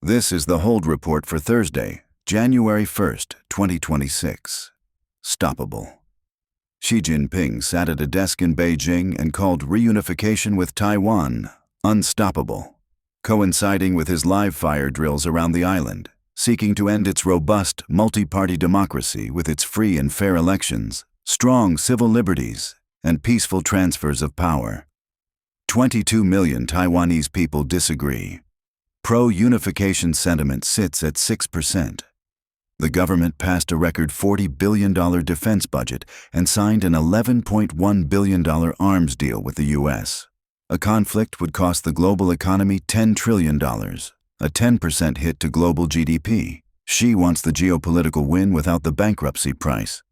This is the hold report for Thursday, January 1st, 2026. Stoppable. Xi Jinping sat at a desk in Beijing and called reunification with Taiwan unstoppable, coinciding with his live fire drills around the island, seeking to end its robust multi-party democracy with its free and fair elections, strong civil liberties, and peaceful transfers of power. 22 million Taiwanese people disagree. Pro-unification sentiment sits at 6%. The government passed a record $40 billion defense budget and signed an $11.1 billion arms deal with the U.S. A conflict would cost the global economy $10 trillion, a 10% hit to global GDP. Xi wants the geopolitical win without the bankruptcy price.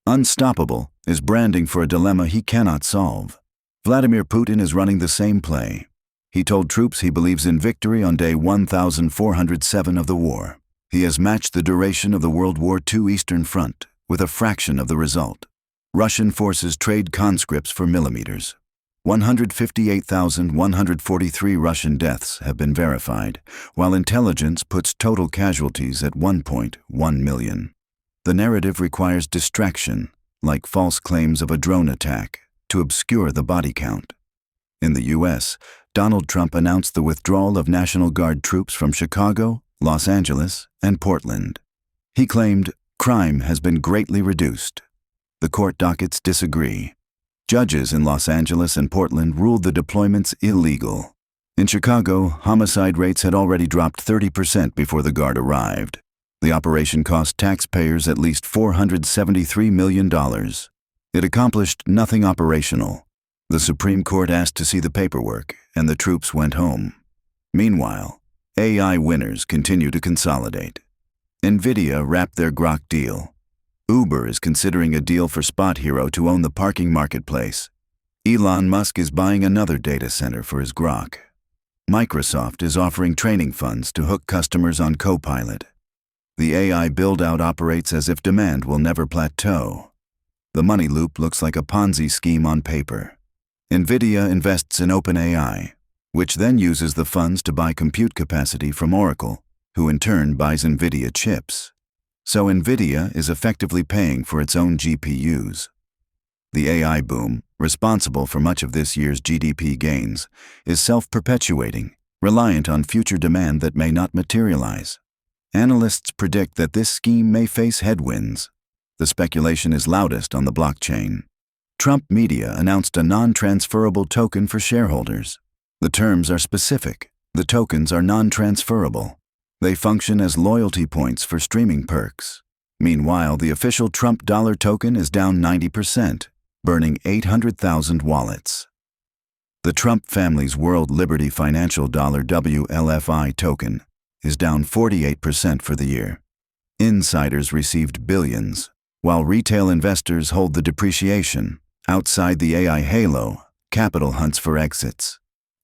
Unstoppable is branding for a dilemma he cannot solve. Vladimir Putin is running the same play. He told troops he believes in victory on day 1407 of the war. He has matched the duration of the WWII Eastern Front with a fraction of the result. Russian forces trade conscripts for millimeters. 158,143 Russian deaths have been verified, while intelligence puts total casualties at 1.1 million. The narrative requires distraction, like false claims of a drone attack, to obscure the body count. In the U.S., Donald Trump announced the withdrawal of National Guard troops from Chicago, Los Angeles, and Portland. He claimed crime has been greatly reduced. The court dockets disagree. Judges in Los Angeles and Portland ruled the deployments illegal. In Chicago, homicide rates had already dropped 30% before the Guard arrived. The operation cost taxpayers at least $473 million. It accomplished nothing operational. The Supreme Court asked to see the paperwork, and the troops went home. Meanwhile, AI winners continue to consolidate. NVIDIA wrapped their Grok deal. Uber is considering a deal for Spot Hero to own the parking marketplace. Elon Musk is buying another data center for his Grok. Microsoft is offering training funds to hook customers on Copilot. The AI build-out operates as if demand will never plateau. The money loop looks like a Ponzi scheme on paper. NVIDIA invests in OpenAI, which then uses the funds to buy compute capacity from Oracle, who in turn buys NVIDIA chips. So NVIDIA is effectively paying for its own GPUs. The AI boom, responsible for much of this year's GDP gains, is self-perpetuating, reliant on future demand that may not materialize. Analysts predict that this scheme may face headwinds. The speculation is loudest on the blockchain. Trump media announced a non-transferable token for shareholders. The terms are specific. The tokens are non-transferable. They function as loyalty points for streaming perks. Meanwhile, the official Trump dollar token is down 90%, burning 800,000 wallets. The Trump family's World Liberty Financial Dollar WLFI token is down 48% for the year. Insiders received billions, while retail investors hold the depreciation. Outside the AI halo, capital hunts for exits.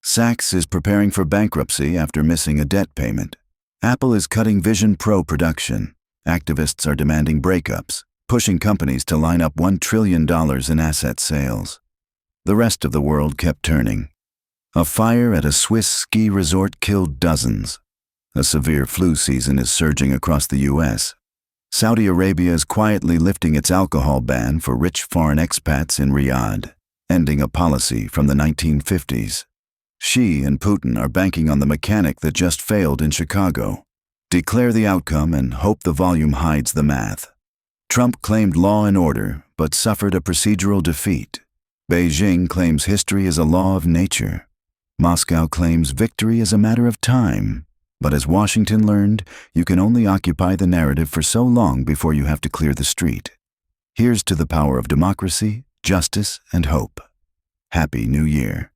Saks is preparing for bankruptcy after missing a debt payment. Apple is cutting Vision Pro production. Activists are demanding breakups, pushing companies to line up $1 trillion in asset sales. The rest of the world kept turning. A fire at a Swiss ski resort killed dozens. A severe flu season is surging across the U.S. Saudi Arabia is quietly lifting its alcohol ban for rich foreign expats in Riyadh, ending a policy from the 1950s. Xi and Putin are banking on the mechanic that just failed in Chicago. Declare the outcome and hope the volume hides the math. Trump claimed law and order, but suffered a procedural defeat. Beijing claims history is a law of nature. Moscow claims victory is a matter of time. But as Washington learned, you can only occupy the narrative for so long before you have to clear the street. Here's to the power of democracy, justice, and hope. Happy New Year.